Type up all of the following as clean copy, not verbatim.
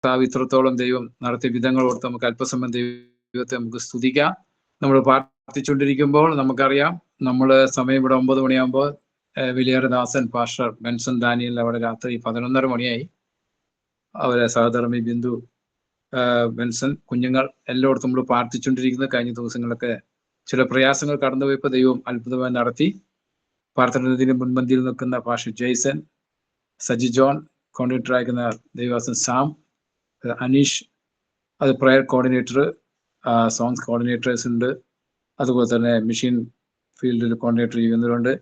ഇത്രത്തോളം ദൈവം നടത്തിയ വിധങ്ങൾ ഓർത്ത് നമുക്ക് അല്പസമയം ദൈവത്തെ നമുക്ക് സ്തുതിക്കാം. നമ്മൾ പ്രാർത്ഥിച്ചുകൊണ്ടിരിക്കുമ്പോൾ നമുക്കറിയാം, നമ്മൾ സമയം ഇവിടെ 9 മണിയാകുമ്പോൾ വിലിയർദാസൻ പാസ്റ്റർ ബെൻസൺ ഡാനിയൽ അവിടെ രാത്രി 11:30 മണിയായി. അവരെ സഹധർമ്മി ബിന്ദു, ബെൻസൺ, കുഞ്ഞുങ്ങൾ എല്ലായിടത്തും നമ്മൾ പ്രാർത്ഥിച്ചുകൊണ്ടിരിക്കുന്നത്. കഴിഞ്ഞ ദിവസങ്ങളൊക്കെ ചില പ്രയാസങ്ങൾ കടന്നുപോയപ്പോൾ ദൈവം അത്ഭുതമായി നടത്തി. പ്രാർത്ഥനത്തിന് മുൻപന്തിയിൽ നിൽക്കുന്ന pastor Jason, Saji John, coordinator അയക്കുന്ന ദൈവദാസൻ സാം, അനീഷ്, അത് പ്രയർ കോർഡിനേറ്റർ, സോങ്സ് കോർഡിനേറ്റേഴ്സ് ഉണ്ട്. അതുപോലെ തന്നെ മെഷീൻ ഫീൽഡിൽ കോർഡിനേറ്റർ ചെയ്യുന്നവരുണ്ട്,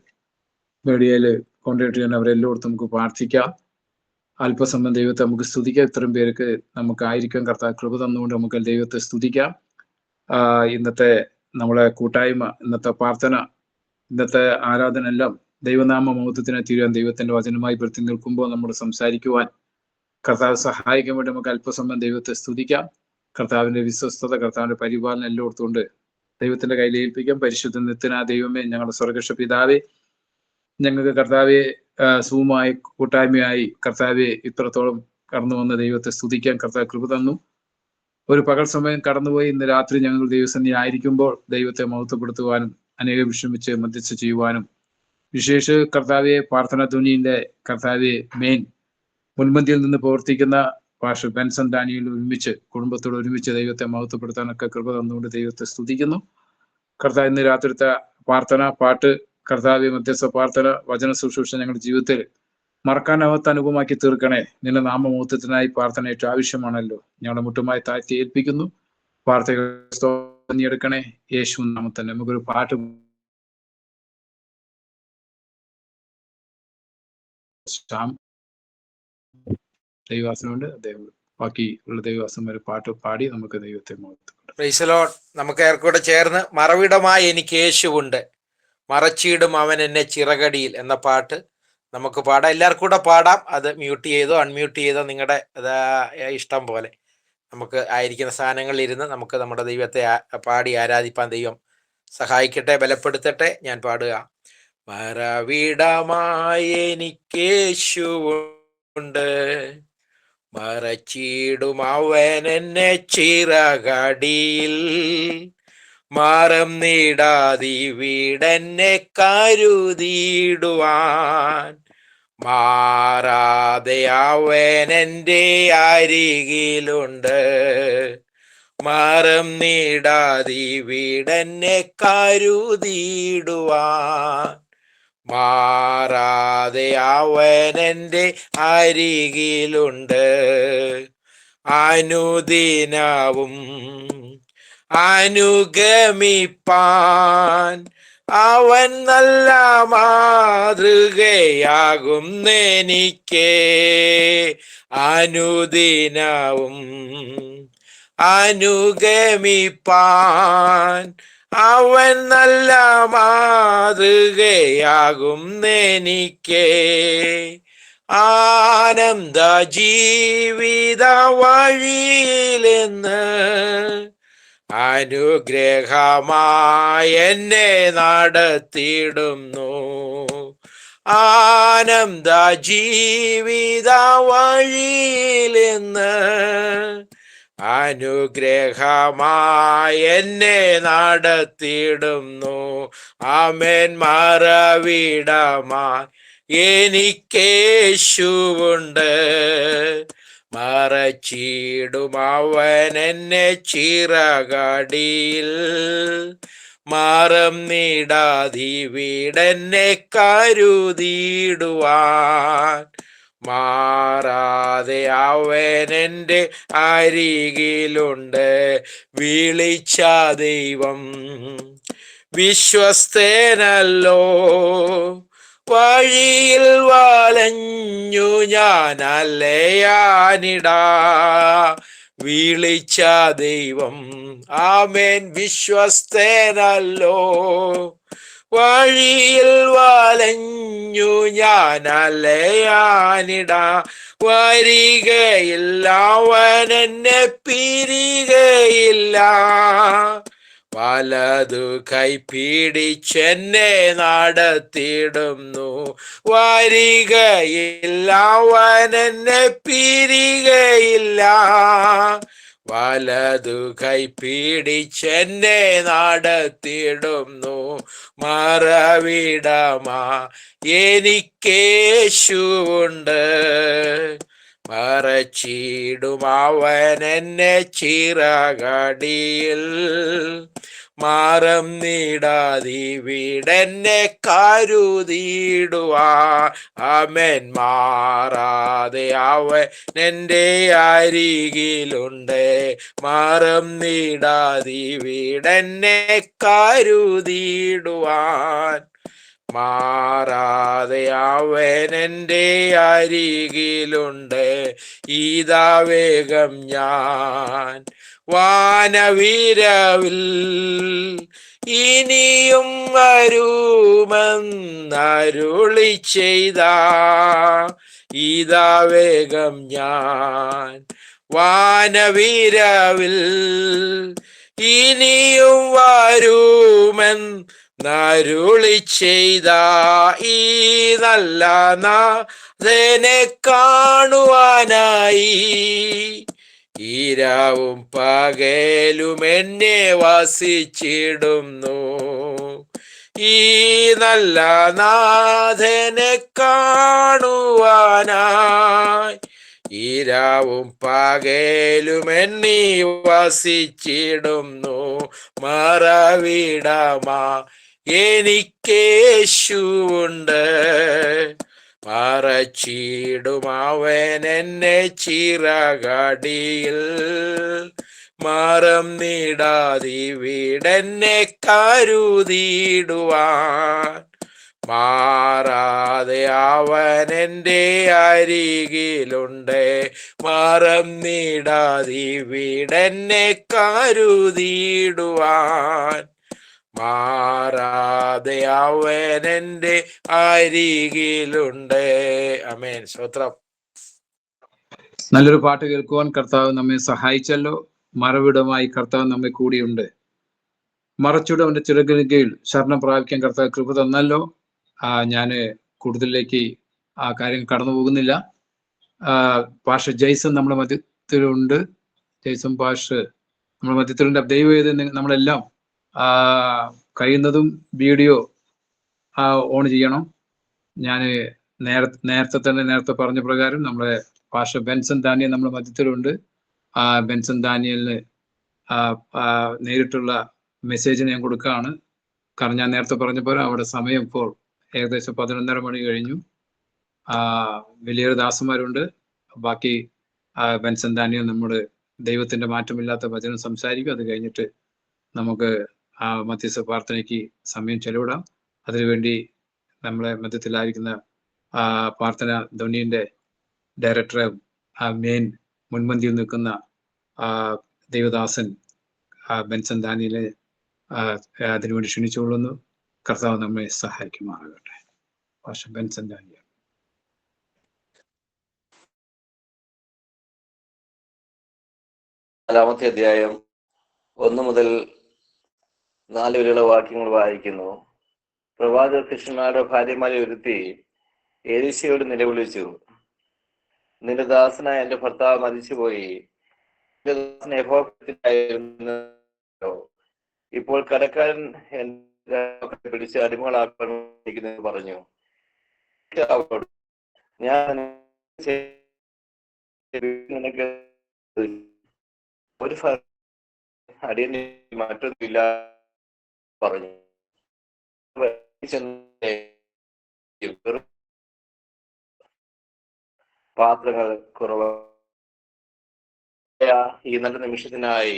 മീഡിയയിൽ കോർഡിനേറ്റർ ചെയ്യുന്ന അവരെല്ലായിടത്തും നമുക്ക് പ്രാർത്ഥിക്കാം. അല്പസമയം ദൈവത്തെ നമുക്ക് സ്തുതിക്കാം. ഇത്രയും പേർക്ക് നമുക്കായിരിക്കും കർത്താവ് കൃപ തന്നുകൊണ്ട് നമുക്ക് ദൈവത്തെ സ്തുതിക്കാം. ഇന്നത്തെ നമ്മളെ കൂട്ടായ്മ, ഇന്നത്തെ പ്രാർത്ഥന, ഇന്നത്തെ ആരാധന എല്ലാം ദൈവനാമ മഹത്വത്തിന് തീരുവാൻ ദൈവത്തിന്റെ വചനമായി പ്രതി നിൽക്കുമ്പോൾ നമ്മൾ സംസാരിക്കുവാൻ കർത്താവ് സഹായിക്കാൻ വേണ്ടി നമുക്ക് അല്പസമയം ദൈവത്തെ സ്തുതിക്കാം. കർത്താവിന്റെ വിശ്വസ്തത, കർത്താവിന്റെ പരിപാലനം എല്ലായിടത്തും ഉണ്ട്. ദൈവത്തിന്റെ കയ്യിൽ ഏൽപ്പിക്കാം. പരിശുദ്ധ നിത്യനായ ദൈവമേ, ഞങ്ങളുടെ സ്വർഗ്ഗസ്ഥ പിതാവേ, ഞങ്ങൾക്ക് കർത്താവെ സൂമായി കൂട്ടായ്മയായി കർത്താവെ ഇത്രത്തോളം കടന്നു വന്ന ദൈവത്തെ സ്തുതിക്കാൻ കർത്താവ് കൃപ തന്നു. ഒരു പകൽ സമയം കടന്നുപോയി. ഇന്ന് രാത്രി ഞങ്ങൾ ദൈവസന്നിധി ആയിരിക്കുമ്പോൾ ദൈവത്തെ മഹത്വപ്പെടുത്തുവാനും അനേകം വിഷമിച്ച് മധ്യസ്ഥ ചെയ്യുവാനും, വിശേഷ കർത്താവെ പ്രാർത്ഥന ധ്വനിയുടെ കർത്താവെ മെയിൻ മുൻപന്തിയിൽ നിന്ന് പ്രവർത്തിക്കുന്ന പാസ്റ്റർ ബെൻസൺ ഡാനിയൽ ഒരുമിച്ച് കുടുംബത്തോട് ഒരുമിച്ച് ദൈവത്തെ മഹത്വപ്പെടുത്താനൊക്കെ കൃപ തന്നുകൊണ്ട് ദൈവത്തെ സ്തുതിക്കുന്നു. കർത്താവ് ഇന്ന് രാത്രിത്തെ പ്രാർത്ഥന, പാട്ട്, കർത്താവെ മധ്യസ്ഥ പ്രാർത്ഥന, വചന ശുശ്രൂഷ ഞങ്ങളുടെ ജീവിതത്തിൽ മറക്കാനാവാത്ത അനുഭവമാക്കി തീർക്കണേ. നിന്റെ നാമമഹത്വത്തിനായി പ്രാർത്ഥന ഏറ്റവും ആവശ്യമാണല്ലോ. ഞങ്ങളുടെ മുട്ടുമായി താഴ്ത്തി ഏൽപ്പിക്കുന്നു. പ്രാർത്ഥന എടുക്കണേ യേശു നാമത്തിൽ. നമുക്കൊരു പാട്ട് ദൈവവാസനുണ്ട്. അദ്ദേഹം ബാക്കി ഉള്ള ദൈവവാസന്മാർ പാട്ട് പാടി നമുക്ക് ദൈവത്തെ മഹത്വപ്പെടുത്താം. നമുക്ക് ഏർക്കൂടെ ചേർന്ന് മറവിടമായി എനിക്ക് യേശുവുണ്ട്, മറച്ചിടും അവൻ എന്നെ ചിറകടിയിൽ എന്ന പാട്ട് നമുക്ക് പാടാം. എല്ലാവർക്കും കൂടെ പാടാം. അത് മ്യൂട്ട് ചെയ്തോ അൺമ്യൂട്ട് ചെയ്തോ നിങ്ങളുടെ ഇഷ്ടം പോലെ നമുക്ക് ആയിരിക്കുന്ന സ്ഥാനങ്ങളിൽ ഇരുന്ന് നമുക്ക് നമ്മുടെ ദൈവത്തെ പാടി ആരാധിപ്പാൻ ദൈവം സഹായിക്കട്ടെ, ബലപ്പെടുത്തട്ടെ. ഞാൻ പാടുക. മറവിടമായി എനിക്കേശുവുണ്ട്, മറച്ചിടും അവൻ എന്നെ ചിറകടിയിൽ, മാറം നീടാതി വീടെന്നെ കരുതിയിടുവാൻ, മാറാതെ അവൻ എൻ്റെ അരികിലുണ്ട്, മാറം നീടാതി വീടെന്നെ കരുതിയിടുവാൻ, മാറാതെ അവൻ എൻ്റെ അരികിലുണ്ട്. അനുദിനവും അനുഗമിപ്പാൻ അവൻ നല്ല മാതൃകയാകുന്നെനിക്ക്. അനുദിനവും അനുഗമിപ്പാൻ അവൻ നല്ല മാതൃകയാകുന്നെനിക്ക്. ആനന്ദ ജീവിത വഴിയിലെന്ന് അനുഗ്രഹമായി എന്നെ നടത്തിയിടുന്നു. ആനന്ദ ജീവിത വഴിയിലെന്ന് അനുഗ്രഹമായി എന്നെ നടത്തിയിടുന്നു. ആമേൻ. മറവിടമായി എനിക്കേശുവുണ്ട്, മറച്ചിടും അവൻ എന്നെ ചിറകടിയിൽ, മാറം നീടാതി വീടെന്നെ കരുതിയിടുവാൻ, മാറാതെ അവൻ എൻ്റെ അരികിലുണ്ട്. വിളിച്ച ദൈവം വിശ്വസ്തനല്ലോ, വഴിയിൽ വലഞ്ഞു ഞാൻ അലയാനിടാ. വിളിച്ച ദൈവം ആമേൻ വിശ്വസ്തനല്ലോ, വഴിയിൽ വലഞ്ഞു ഞാൻ അലയാനിടാ. വരികയില്ല അവൻ എന്നെ പിരികയില്ല, വലതു കൈ പിടിച്ചെന്നെ നടത്തിയിടുന്നു. വരികയില്ല, അവൻ എന്നെ പിരികയില്ല. വലതു കൈ പിടിച്ചെന്നെ നടത്തിയിടുന്നു. മറവിടമാ എനിക്കേശുവുണ്ട്. മറച്ചിടും അവൻ എന്നെ ചിറകടിയിൽ. മാറം നീടാതിവിടെന്നെ കരുതിയിടുവാൻ. ആമേൻ. മാറാതെ അവൻ എൻ്റെ അരികിലുണ്ട്. മാറം നീടാതിവിടെന്നെ കരുതിയിടുവാൻ. മാറാതെ അവൻ എൻ്റെ അരികിലുണ്ട്. ഇതാ വേഗം ഞാൻ വാനവിരവിൽ ഇനിയും വരുമെന്നരുളി ചെയ്ത. ഇതാ വേഗം ഞാൻ വാനവിരവിൽ ഇനിയും വരുമെന്നരുളി ചെയ്ത. ഈ നല്ല നാഥനെ കാണുവാനായി ഇരാവും പകലും എന്നെ വസിച്ചിടുന്നു. ഈ നല്ല നാഥനെ കാണുവാനായി ഇരാവും പകലും എന്നെ വസിച്ചിടുന്നു. മറവിടമാ എനിക്കേശുവുണ്ട്. മറച്ചിടും അവൻ എന്നെ ചിറകടിയിൽ. മാറം നീടാതിവിടെന്നെ കരുതിയിടുവാൻ. മാറാതെ അവൻ എൻ്റെ അരികിലുണ്ട്. മാറം നീടാതിവിടെന്നെ കരുതിയിടുവാൻ. മാറാതെ അവൻ എൻ്റെ അരികിലുണ്ട്. ആമേൻ. സ്തോത്രം. നല്ലൊരു പാട്ട് കേൾക്കുവാൻ കർത്താവ് നമ്മെ സഹായിച്ചല്ലോ. മറവിടമായി കർത്താവ് നമ്മെ കൂടിയുണ്ട്. മറച്ചിടവന്റെ ചിറകിന് കീഴിൽ ശരണം പ്രാപിക്കാൻ കർത്താവ് കൃപ തന്നല്ലോ. ഞാന് കൂടുതലിലേക്ക് ആ കാര്യങ്ങൾ കടന്നു പോകുന്നില്ല. പാഷ ജയ്സൺ നമ്മുടെ മധ്യത്തിലുണ്ട്. ജയ്സൺ പാഷ നമ്മുടെ മധ്യത്തിലുണ്ട്. ദൈവവേദ നമ്മളെല്ലാം കഴിയുന്നതും വീഡിയോ ഓൺ ചെയ്യണം. ഞാൻ നേരത്തെ പറഞ്ഞ പ്രകാരം നമ്മുടെ പാഷ ബെൻസൺ ദാനിയൽ നമ്മുടെ മധ്യത്തിലുണ്ട്. ബെൻസൺ ദാനിയലിന് നേരിട്ടുള്ള മെസ്സേജ് ഞാൻ കൊടുക്കുകയാണ്. കാരണം ഞാൻ നേരത്തെ പറഞ്ഞ പോലെ അവിടെ സമയം ഇപ്പോൾ ഏകദേശം 11:30 മണി കഴിഞ്ഞു. വലിയൊരു ദാസന്മാരുണ്ട്. ബാക്കി ബെൻസൺ ദാനിയൽ നമ്മുടെ ദൈവത്തിന്റെ മാറ്റമില്ലാത്ത വചനം സംസാരിക്കും. അത് കഴിഞ്ഞിട്ട് നമുക്ക് മധ്യസ്ഥ പ്രാർത്ഥനയ്ക്ക് സമയം ചെലവിടാം. അതിനുവേണ്ടി നമ്മളെ മധ്യത്തിലായിരിക്കുന്ന പ്രാർത്ഥന ധ്വനിയുടെ ഡയറക്ടറെ മെയിൻ മുൻപന്തിയിൽ നിൽക്കുന്ന ദൈവദാസൻ ബെൻസൺ ദാനിയലെ അതിനുവേണ്ടി ക്ഷണിച്ചുകൊള്ളുന്നു. കർത്താവ് നമ്മെ സഹായിക്കുമാറാകട്ടെ. ബെൻസൺ ദാനിയൽ. നാലാമത്തെ അധ്യായം 1 മുതൽ 4 വരെയുള്ള വാക്യങ്ങൾ വായിക്കുന്നു. പ്രവാചക ശിഷ്യന്മാരുടെ ഭാര്യമാരെ ഒരുത്തി എലീശയോട് നിലവിളിച്ചു, നിന്റെ ദാസനായ എന്റെ ഭർത്താവ് മരിച്ചുപോയി. എന്റെ ദാസൻ യഹോവയായിരുന്നു. ഇപ്പോൾ കരക്കാരൻ എന്റെ പിടിച്ച് അടിമകളാക്കാൻ പറഞ്ഞു. ഞാൻ നിനക്ക് ഒരു അടിയന് മറ്റൊന്നുമില്ല പറഞ്ഞു. പാത്രങ്ങൾ കുറവ്. ഈ നല്ല നിമിഷത്തിനായി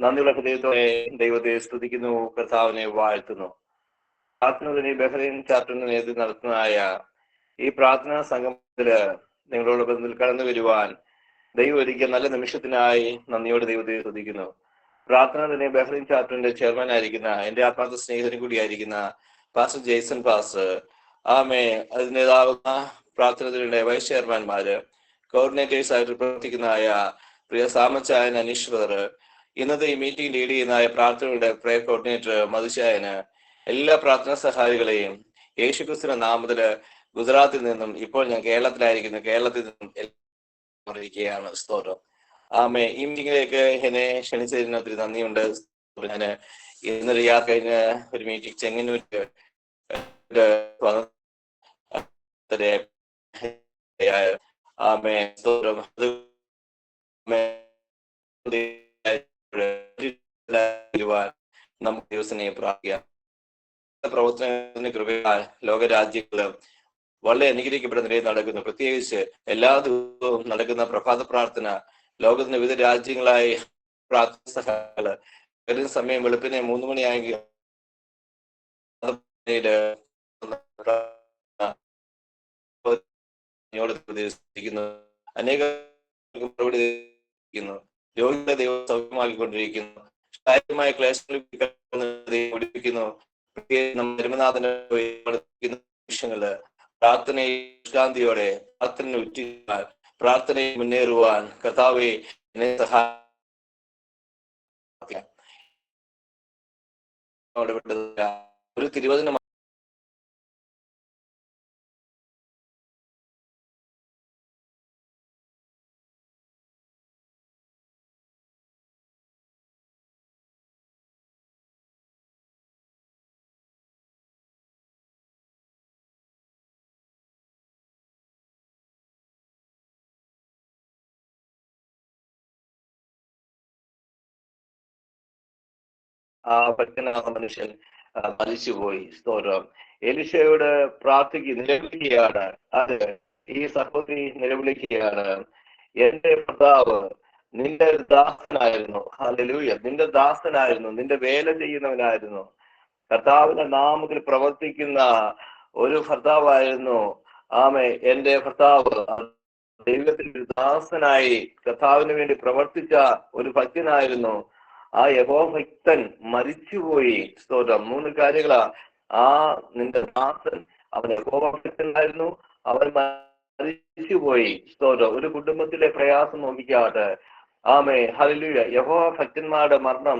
നന്ദിയുള്ള ഹൃദയത്തോടെ ദൈവത്തെ സ്തുതിക്കുന്നു, കർത്താവിനെ വാഴ്ത്തുന്നു. പ്രാർത്ഥന ബഹ്റൈൻ ചാപ്റ്ററിന് നേതൃത്വം നടത്തുന്നതായ ഈ പ്രാർത്ഥനാ സംഗമത്തില് നിങ്ങളോട് ബന്ധത്തിൽ കടന്നു വരുവാൻ ദൈവം ഒരുക്കിയ നല്ല നിമിഷത്തിനായി നന്ദിയോട് ദൈവത്തെ സ്തുതിക്കുന്നു. പ്രാർത്ഥന ബഹ്റൈൻ ചാപ്റ്ററിന്റെ ചെയർമാൻ ആയിരിക്കുന്ന എന്റെ ആത്മാർത്ഥ സ്നേഹിതനും കൂടിയായിരിക്കുന്ന പാസ്റ്റർ ജെയ്സൺ പാസ്റ്റർ, അതിൻ്റെതാവുന്ന പ്രാർത്ഥനയുടെ വൈസ് ചെയർമാൻമാര്, കോർഡിനേറ്റേഴ്സ് ആയിട്ട് പ്രവർത്തിക്കുന്നതായ പ്രിയ സാമച്ചായൻ അനീഷ് ബ്രദർ, ഇന്നത്തെ ഈ മീറ്റിംഗ് ലീഡ് ചെയ്യുന്ന പ്രാർത്ഥനയുടെ പ്രയർ കോർഡിനേറ്റർ മധുശായന്, എല്ലാ പ്രാർത്ഥനാ സഹായികളെയും യേശുക്രിസ്തുവിന്റെ നാമത്തില് ഗുജറാത്തിൽ നിന്നും, ഇപ്പോൾ ഞാൻ കേരളത്തിലായിരിക്കുന്നു, കേരളത്തിൽ നിന്നും അറിയിക്കുകയാണ്. സ്തോത്രം. ആമേ. ഈ മീറ്റിംഗിലേക്ക് എന്നെ ക്ഷണിച്ചതിന് ഒത്തിരി നന്ദിയുണ്ട്. ഞാന് ഇന്നലെ യാത്ര കഴിഞ്ഞ ഒരു മീറ്റിംഗ് ചെങ്ങന്നൂര് ആമേ. സ്തോത്രം. നമുക്ക് ദിവസനെ പ്രാപിക്കാം. പ്രവർത്തനത്തിന് കൃപയാൽ ലോകരാജ്യങ്ങള് വളരെ അനുഗ്രഹിക്കപ്പെടുന്ന നിലയിൽ നടക്കുന്നു. പ്രത്യേകിച്ച് എല്ലാ ദിവസവും നടക്കുന്ന പ്രഭാത പ്രാർത്ഥന ലോകത്തിന്റെ വിവിധ രാജ്യങ്ങളായി പ്രാർത്ഥന സഹായികള് വരുന്ന സമയം വെളുപ്പിനെ 3 മണിയായെങ്കിൽ അനേക രോഗികളെ ദൈവം സൗഖ്യമാക്കിക്കൊണ്ടിരിക്കുന്നു. ശാരീരികമായ ക്ലേശങ്ങൾ ധർമ്മനാഥന്റെ വിഷയങ്ങള് പ്രാർത്ഥനയെ ശാന്തിയോടെ പ്രാർത്ഥന ഉറ്റിയാൽ പ്രാർത്ഥനയെ മുന്നേറുവാൻ കർത്താവേ എന്നെ സഹായിക്കാം. ഒരു തിരുവചനം ആ ഭക്തനായ മനുഷ്യൻ മരിച്ചുപോയി. സ്തോത്രം. എലീശയോട് നിലവിളിക്കുകയാണ്. അത് ഈ സഹോദരി നിലവിളിക്കുകയാണ്. എന്റെ ഭർത്താവ് നിന്റെ ദാസനായിരുന്നു. ഹല്ലേലൂയ. നിന്റെ ദാസനായിരുന്നു, നിന്റെ വേല ചെയ്യുന്നവനായിരുന്നു, കർത്താവിന്റെ നാമത്തിൽ പ്രവർത്തിക്കുന്ന ഒരു ഭർത്താവായിരുന്നു. ആമേ. എന്റെ ഭർത്താവ് ദൈവത്തിന്റെ ദാസനായി കർത്താവിന് വേണ്ടി പ്രവർത്തിച്ച ഒരു ഭക്തനായിരുന്നു. ആ യഹോഭക്തൻ മരിച്ചുപോയി. സ്തോത്രം. 3 കാര്യങ്ങളാ. നിന്റെ ദാസൻ അവൻ യഹോഭക്തനായിരുന്നു, അവൻ മരിച്ചുപോയി. സ്തോത്രം. ഒരു കുടുംബത്തിലെ പ്രയാസം നോക്കിക്കാട്ടെ. ആമേ. ഹല്ലേലൂയ. യഹോഭക്തന്മാരുടെ മരണം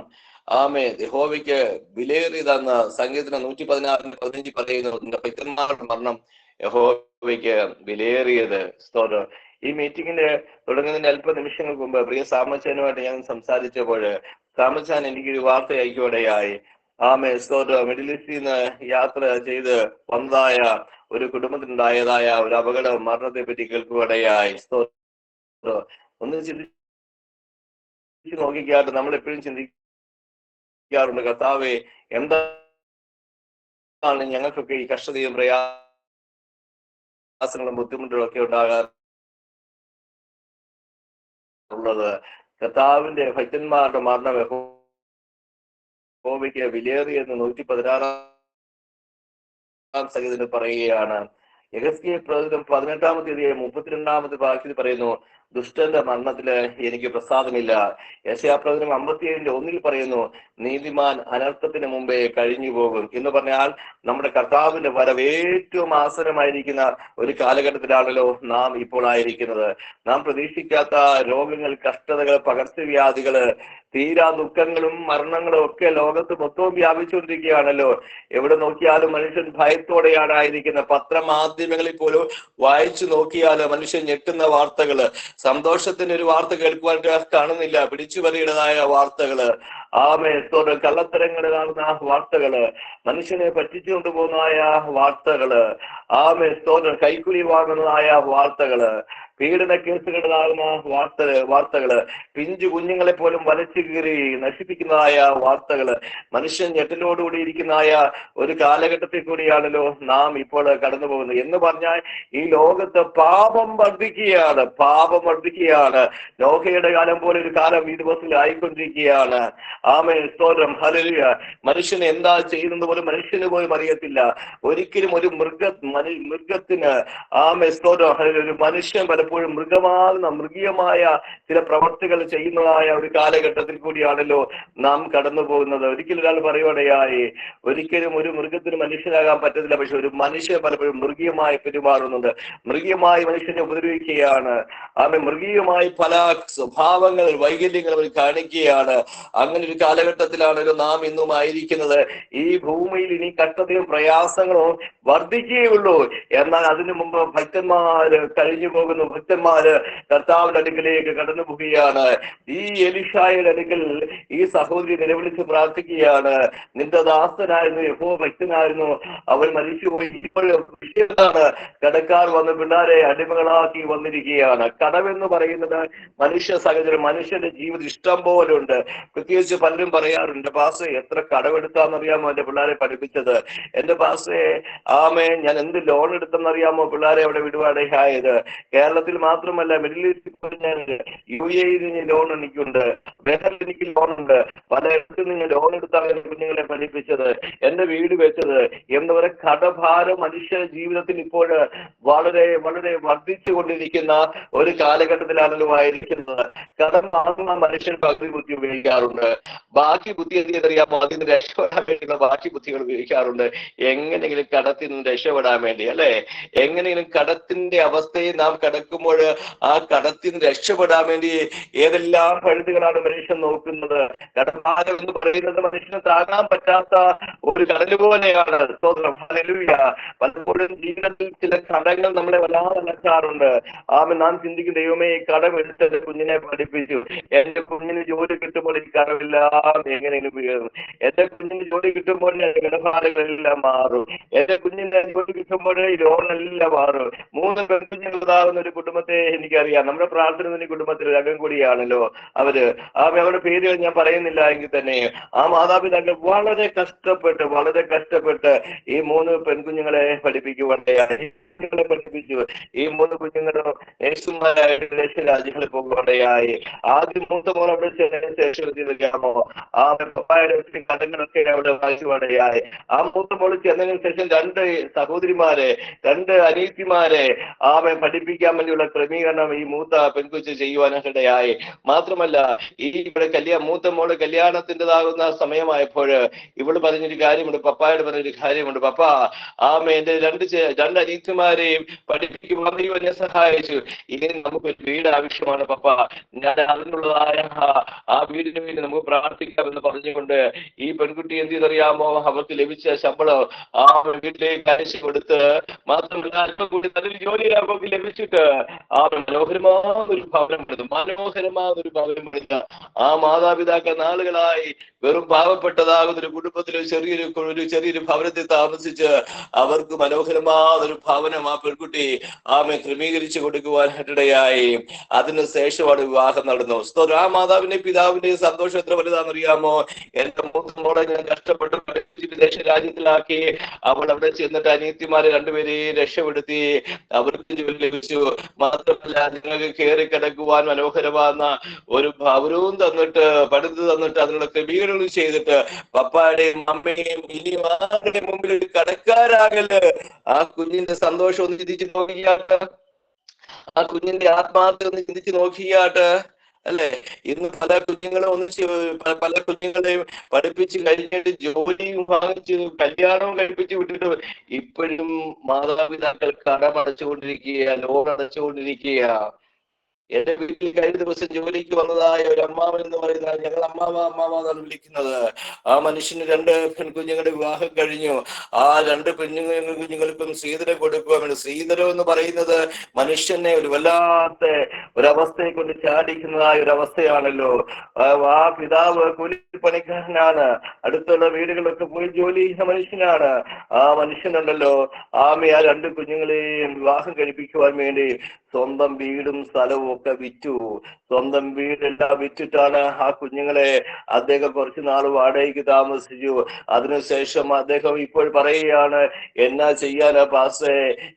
ആമേ യഹോവയ്ക്ക് വിലയേറിയതെന്ന് സങ്കീർത്തനം 116:15 പറയുന്നു. നിന്റെ ഭക്തന്മാരുടെ മരണം യഹോവയ്ക്ക് വിലയേറിയത്. സ്തോത്രം. ഈ മീറ്റിംഗിന്റെ തുടങ്ങുന്നതിന് അല്പ നിമിഷങ്ങൾക്ക് മുമ്പ് പ്രിയ സാമച്ചാനുമായിട്ട് ഞാൻ സംസാരിച്ചപ്പോൾ സാമച്ചാൻ എനിക്കൊരു വാർത്ത അയക്കുകയായി. ആമേ. സ്തോത്രം. മിഡിൽ ഈസ്റ്റിൽ നിന്ന് യാത്ര ചെയ്ത് വന്നതായ ഒരു കുടുംബത്തിനുണ്ടായതായ ഒരു അപകട മരണത്തെ പറ്റി കേൾക്കുകയായി. സ്തോത്രം. ഒന്ന് ചിന്തിച്ച് നോക്കിക്കാട്ട്. നമ്മൾ എപ്പോഴും ചിന്തിക്കാറുണ്ട്, കർത്താവേ എന്താണ് ഞങ്ങൾക്കൊക്കെ ഈ കഷ്ടതയും പ്രയാസങ്ങളും ബുദ്ധിമുട്ടുകളും ഒക്കെ ഉണ്ടാകാറുള്ളത്. കർത്താവിന്റെ ഭക്തന്മാരുടെ മരണം യഹോവയ്ക്ക് വിലയേറിയെന്ന് 116 സംഗീതത്തിൽ പറയുകയാണ്. യെഹെസ്കേൽ പ്രവചനം 18-ാമത്തെ 32-ാമത്തെ വാക്യത്തിൽ പറയുന്നു, ദുഷ്ടന്റെ മരണത്തില് എനിക്ക് പ്രസാദമില്ല. യെശയ്യാ പ്രവചനം 57:1 പറയുന്നു, നീതിമാൻ അനർത്ഥത്തിന് മുമ്പേ കഴിഞ്ഞു പോകും. എന്ന് പറഞ്ഞാൽ നമ്മുടെ കർത്താവിന്റെ വരവ് ഏറ്റവും ആസന്നമായിരിക്കുന്ന ഒരു കാലഘട്ടത്തിലാണല്ലോ നാം ഇപ്പോൾ ആയിരിക്കുന്നത്. നാം പ്രതീക്ഷിക്കാത്ത രോഗങ്ങൾ, കഷ്ടതകൾ, പകർച്ചവ്യാധികള്, തീരാ ദുഃഖങ്ങളും മരണങ്ങളും ഒക്കെ ലോകത്ത് മൊത്തവും വ്യാപിച്ചുകൊണ്ടിരിക്കുകയാണല്ലോ. എവിടെ നോക്കിയാലും മനുഷ്യൻ ഭയത്തോടെയാണ് ആയിരിക്കുന്നത്. പത്രമാധ്യമങ്ങളിൽ പോലും വായിച്ചു നോക്കിയാൽ മനുഷ്യൻ ഞെട്ടുന്ന വാർത്തകള്, സന്തോഷത്തിന്റെ ഒരു വാർത്ത കേൾക്കുവാനായിട്ട് കാണുന്നില്ല. പിടിച്ചുപറിയുടേതായ വാർത്തകള്, ആമേ. സ്തോത്രം. കള്ളത്തരങ്ങൾ കാണുന്ന വാർത്തകള്, മനുഷ്യനെ പറ്റിച്ചുകൊണ്ട് പോകുന്നതായ വാർത്തകള്, ആമേ. സ്തോത്രം. കൈക്കൂലി വാങ്ങുന്നതായ വാർത്തകള്, പീഡന കേസുകളുണ്ടാകുന്ന വാർത്തകള്, പിഞ്ചു കുഞ്ഞുങ്ങളെ പോലും വലച്ചു കീറി നശിപ്പിക്കുന്നതായ വാർത്തകള്, മനുഷ്യൻ ഞെട്ടലോടുകൂടി ഇരിക്കുന്നതായ ഒരു കാലഘട്ടത്തിൽ കൂടിയാണല്ലോ നാം ഇപ്പോൾ കടന്നു പോകുന്നത്. എന്ന് പറഞ്ഞാൽ ഈ ലോകത്ത് പാപം വർദ്ധിക്കുകയാണ്. നോഹയുടെ കാലം പോലെ ഒരു കാലം ഈ ദിവസത്തിൽ ആയിക്കൊണ്ടിരിക്കുകയാണ്. ആമേൻ. സ്തോത്രം. ഹല്ലേലൂയ. മനുഷ്യൻ എന്താ ചെയ്യുന്നത് പോലും മനുഷ്യന് പോലും അറിയത്തില്ല. ഒരിക്കലും ഒരു മൃഗത്തിന് ആമേൻ. സ്തോത്രം. ഒരു മനുഷ്യൻ പലപ്പോഴും മൃഗീയമായ ചില പ്രവർത്തികൾ ചെയ്യുന്നതായ ഒരു കാലഘട്ടത്തിൽ കൂടിയാണല്ലോ നാം കടന്നു പോകുന്നത്. ഒരിക്കലും ഒരാൾ പറയുവാടെയായി, ഒരിക്കലും ഒരു മൃഗത്തിന് മനുഷ്യനാകാൻ പറ്റത്തില്ല, പക്ഷെ ഒരു മനുഷ്യൻ പലപ്പോഴും മൃഗീയമായി പെരുമാറുന്നുണ്ട്, മൃഗീയമായി മനുഷ്യനെ ഉപദ്രവിക്കുകയാണ്. മൃഗീയമായി പല സ്വഭാവങ്ങൾ, വൈകല്യങ്ങൾ അവർ കാണിക്കുകയാണ്. അങ്ങനെ ഒരു കാലഘട്ടത്തിലാണല്ലോ നാം ഇന്നും ആയിരിക്കുന്നത്. ഈ ഭൂമിയിൽ ഇനി കഷ്ടതയും പ്രയാസങ്ങളും വർദ്ധിക്കുകയുള്ളൂ. എന്നാൽ അതിനു മുമ്പ് ഭക്തന്മാര് കഴിഞ്ഞു പോകുന്നു, ഭക്തന്മാര് കർത്താവിന്റെ അടുക്കലേക്ക് കടന്നു പോവുകയാണ്. ഈ എലീശായുടെ അടുക്കൽ ഈ സഹോദരി നിലവിളിച്ച് പ്രാർത്ഥിക്കുകയാണ്, നിന്റെ ദാസനായിരുന്നു, യഹോവ ഭക്തനായിരുന്നു, അവൻ മരിച്ചുപോയി, ഇപ്പോഴും വിഷയമാണ് കടക്കാർ വന്ന് പിള്ളേരെ അടിമകളാക്കി വന്നിരിക്കുകയാണ്. കടമെന്ന് പറയുന്നത് മനുഷ്യ സാഹചര്യം, മനുഷ്യന്റെ ജീവിതം ഇഷ്ടം പോലെ ഉണ്ട്. പ്രത്യേകിച്ച് പലരും പറയാറുണ്ട്, പാസ്റ്റേ എത്ര കടമെടുത്താന്നറിയാമോ എന്റെ പിള്ളേരെ പഠിപ്പിച്ചത്, എന്റെ പാസ്റ്റേ ഞാൻ എന്ത് ലോൺ എടുത്തെന്നറിയാമോ പിള്ളേരെ അവിടെ വിടുവാടയായത്. കേരളത്തിൽ മാത്രമല്ല, മിഡിൽ ഈസ്റ്റിൽ ഞാൻ UAE ലോൺ എനിക്കുണ്ട്, ബഹറിൽ എനിക്ക് ലോണുണ്ട്, പലയിടത്തു നിന്ന് ലോൺ എടുത്താണ് എന്റെ കുഞ്ഞുങ്ങളെ പഠിപ്പിച്ചത്, എന്റെ വീട് വെച്ചത് എന്ന് പറയുന്ന കടഭാരം മനുഷ്യ ജീവിതത്തിൽ ഇപ്പോൾ വളരെ വളരെ വർദ്ധിച്ചു കൊണ്ടിരിക്കുന്ന ഒരു കാലഘട്ടത്തിലാണല്ലോ ആയിരിക്കുന്നത്. കടം വാങ്ങുന്ന മനുഷ്യൻ പകുതി ബുദ്ധി ഉപയോഗിക്കാറുണ്ട്, ബാക്കി ബുദ്ധി എന്തെന്നറിയാമോ, അതിന് രക്ഷപ്പെടാൻ വേണ്ടിയുള്ള ബാക്കി ബുദ്ധികൾ ഉപയോഗിക്കാറുണ്ട്. എങ്ങനെയെങ്കിലും കടത്തിൽ നിന്ന് രക്ഷപ്പെടാൻ വേണ്ടി, അല്ലെ? എങ്ങനെയെങ്കിലും കടത്തിന്റെ അവസ്ഥയെ നാം കടക്കുമ്പോൾ ആ കടത്തിൽ നിന്ന് രക്ഷപ്പെടാൻ വേണ്ടി ഏതെല്ലാം പഴുതുകളാണ് മനുഷ്യൻ നോക്കുന്നത്. കടഭാരം എന്ന് പറയുന്നത് മനുഷ്യന് താങ്ങാൻ പറ്റാത്ത ഒരു കടൽ പോലെയാണ്. സ്തോത്രം, ഹല്ലേലൂയ. പലപ്പോഴും ജീവിതത്തിൽ ചില കടങ്ങൾ നമ്മളെ വല്ലാതെ അലക്കാറുണ്ട്. നാം ചിന്തിക്കും, ദൈവമേ ഈ കടം എടുത്തത് കുഞ്ഞിനെ പഠിപ്പിച്ചു, എന്റെ കുഞ്ഞിന് ജോലി കിട്ടുമ്പോൾ ഈ കടമെല്ലാം എങ്ങനെയെങ്കിലും വീഴും, എന്റെ കുഞ്ഞിന് ജോലി കിട്ടുമ്പോൾ കടഭാരങ്ങളെല്ലാം മാറും, എന്റെ കുഞ്ഞിന്റെ ജോലി കിട്ടുമ്പോൾ ഈ ലോണെല്ലാം മാറും. 3 പെൺകുഞ്ഞുങ്ങൾ ഉണ്ടാകുന്ന ഒരു കുടുംബത്തെ എനിക്കറിയാം. നമ്മുടെ പ്രാർത്ഥന കുടുംബത്തിൽ ഒരു അംഗം കൂടിയാണല്ലോ അവര്. അവരുടെ പേരുകൾ ഞാൻ പറയുന്നില്ല എങ്കിൽ തന്നെ ആ മാതാപിതാക്കൾ വളരെ കഷ്ടപ്പെട്ട് ഈ 3 പെൺകുഞ്ഞുങ്ങളെ പഠിപ്പിക്കുവാനായി പഠിപ്പിച്ചു. ഈ 3 കുഞ്ഞുങ്ങളും യേശുമാരായിട്ട് രാജ്യങ്ങളിൽ പോകുവാനായി. ആദ്യം മൂത്ത മോൾ അവിടെ ചെന്നതിനോ പപ്പായുടെ കടങ്ങളൊക്കെ അവിടെ വായിക്കുവാനായി. ആ മൂത്ത മോൾ ചെന്നതിന് ശേഷം 2 സഹോദരിമാരെ, 2 അനീതിമാരെ പഠിപ്പിക്കാൻ വേണ്ടിയുള്ള ക്രമീകരണം ഈ മൂത്ത പെൺകുച്ച് ചെയ്യുവാനിടയായി. മാത്രമല്ല, ഈ ഇവിടെ മൂത്ത മോള് കല്യാണത്തിൻ്റെതാകുന്ന സമയമായപ്പോൾ ഇവള് പറഞ്ഞൊരു കാര്യമുണ്ട്, പപ്പായോട് പറഞ്ഞൊരു കാര്യമുണ്ട്, പപ്പ എന്റെ 2 അനീതിമാരെയും പഠിപ്പിക്കുവാൻ എന്നെ സഹായിച്ചു. ഇനി നമുക്കൊരു വീട് ആവശ്യമാണ് പപ്പ, ഞാൻ അതിനുള്ളതായ ആ വീടിന് വേണ്ടി നമുക്ക് പ്രാർത്ഥിക്കാമെന്ന് പറഞ്ഞുകൊണ്ട് ഈ പെൺകുട്ടി എന്ത് ചെയ്തറിയാമോ, അവർക്ക് ലഭിച്ച ശമ്പളം ആ വീട്ടിലേക്ക് അയച്ചു കൊടുത്ത്, മാത്രമല്ല അല്പം കൂടി നല്ലൊരു ജോലി അവർക്ക് ലഭിച്ചിട്ട് മനോഹരമായൊരു ഭവനം പണിത ആ മാതാപിതാക്കൾ നാളുകളായി വെറും പാവപ്പെട്ടതാകുന്ന ഒരു കുടുംബത്തിൽ ചെറിയൊരു ഭവനത്തിൽ താമസിച്ച് അവർക്ക് മനോഹരമായൊരു ഭവനം ആ പെൺകുട്ടി ക്രമീകരിച്ചു കൊടുക്കുവാനിടയായി. അതിന് ശേഷമാണ് വിവാഹം നടന്നു. ആ മാതാവിന്റെ പിതാവിന്റെയും സന്തോഷം എത്ര വലുതാണെന്നറിയാമോ? എന്റെ മൂത്ത മോളെ ഞാൻ കഷ്ടപ്പെട്ട് വിദേശ രാജ്യത്തിലാക്കി, അവൾ അവിടെ ചെന്നിട്ട് അനിയത്തിമാരെ 2 പേരെയും രക്ഷപ്പെടുത്തി, അവർക്ക് ജോലി ലഭിച്ചു. മാത്രമല്ല, നിങ്ങൾക്ക് കയറി കിടക്കുവാൻ മനോഹരമാകുന്ന ഒരു ഭവനവും തന്നിട്ട്, പണിത് തന്നിട്ട്, അതിനുള്ള ക്രമീകരണങ്ങൾ ചെയ്തിട്ട്, പപ്പായുടെയും അമ്മയും ഇനിയും ആരുടെ മുമ്പിൽ ഒരു കടക്കാരാകല്. ആ കുഞ്ഞിന്റെ സന്തോഷം ഒന്ന് ചിന്തിച്ച് നോക്കിയാട്ട്, ആ കുഞ്ഞിന്റെ ആത്മാർത്ഥത ഒന്ന് ചിന്തിച്ച് നോക്കിയാട്ട്, അല്ലെ? ഇന്ന് പല കുഞ്ഞുങ്ങളെയും പഠിപ്പിച്ച് കഴിഞ്ഞിട്ട് ജോലിയും വാങ്ങിച്ച് കല്യാണവും കഴിപ്പിച്ച് വിട്ടിട്ട് ഇപ്പോഴും മാതാപിതാക്കൾ കടമടച്ചുകൊണ്ടിരിക്കുക, ലോൺ അടച്ചുകൊണ്ടിരിക്കുക. എന്റെ വീട്ടിൽ കഴിഞ്ഞ ദിവസം ജോലിക്ക് വന്നതായ ഒരു അമ്മാവൻ എന്ന് പറയുന്നത്, ഞങ്ങൾ അമ്മാവെന്നാണ് വിളിക്കുന്നത്. ആ മനുഷ്യന് 2 പെൺകുഞ്ഞുങ്ങളുടെ വിവാഹം കഴിഞ്ഞു. ആ 2 കുഞ്ഞുങ്ങൾക്കും സ്ത്രീധനം കൊടുക്കുക. സ്ത്രീധനം എന്ന് പറയുന്നത് മനുഷ്യനെ ഒരു വല്ലാത്ത ഒരവസ്ഥയെ കൊണ്ട് ചാടിക്കുന്നതായ ഒരു അവസ്ഥയാണല്ലോ. ആ പിതാവ് കൂലിപ്പണിക്കാരനാണ്, അടുത്തുള്ള വീടുകളൊക്കെ പോയി ജോലി ചെയ്യുന്ന മനുഷ്യനാണ്. ആ മനുഷ്യനുണ്ടല്ലോ ആ 2 കുഞ്ഞുങ്ങളെയും വിവാഹം കഴിപ്പിക്കുവാൻ വേണ്ടി സ്വന്തം വീടും സ്ഥലവും ഒക്കെ വിറ്റു. സ്വന്തം വീടെല്ലാം വിറ്റിട്ടാണ് ആ കുഞ്ഞുങ്ങളെ അദ്ദേഹം കുറച്ചു നാൾ വാടകയ്ക്ക് താമസിച്ചു. അതിനുശേഷം അദ്ദേഹം ഇപ്പോൾ പറയുകയാണ്, എന്നാ ചെയ്യാനാ പാസ്റ്റേ,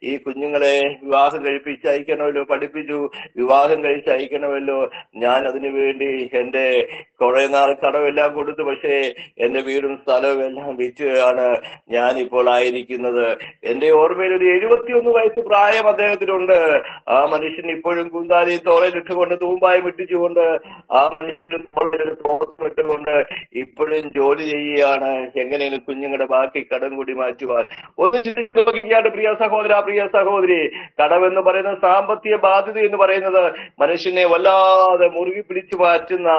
ഈ കുഞ്ഞുങ്ങളെ വിവാഹം കഴിപ്പിച്ച് അയക്കണമല്ലോ, പഠിപ്പിച്ചു വിവാഹം കഴിച്ച് അയക്കണമല്ലോ. ഞാൻ അതിനു വേണ്ടി എന്റെ കുറെ നാൾ കടമെല്ലാം കൊടുത്തു, പക്ഷേ എന്റെ വീടും സ്ഥലവും എല്ലാം വിറ്റാണ് ഞാനിപ്പോൾ ആയിരിക്കുന്നത്. എന്റെ ഓർമ്മയിൽ ഒരു 71 വയസ്സ് പ്രായം അദ്ദേഹത്തിനുണ്ട്. ആ മനുഷ്യൻ ഇപ്പോഴും കുന്താലി തോളയിലിട്ടുകൊണ്ട് തൂമ്പായി വിട്ടിച്ചുകൊണ്ട് ആ മനുഷ്യൻ തോളിലിട്ടുകൊണ്ട് ഇപ്പോഴും ജോലി ചെയ്യുകയാണ് എങ്ങനെയാണ് കുഞ്ഞുങ്ങളുടെ ബാക്കി കടം കൂടി മാറ്റുവാൻ. ഒന്ന് ചിന്തിച്ചു നോക്കിയാണ് പ്രിയ സഹോദര, പ്രിയ സഹോദരി, കടമെന്ന് പറയുന്നത്, സാമ്പത്തിക ബാധ്യത എന്ന് പറയുന്നത് മനുഷ്യനെ വല്ലാതെ മുറുകി പിടിച്ചു മാറ്റുന്ന,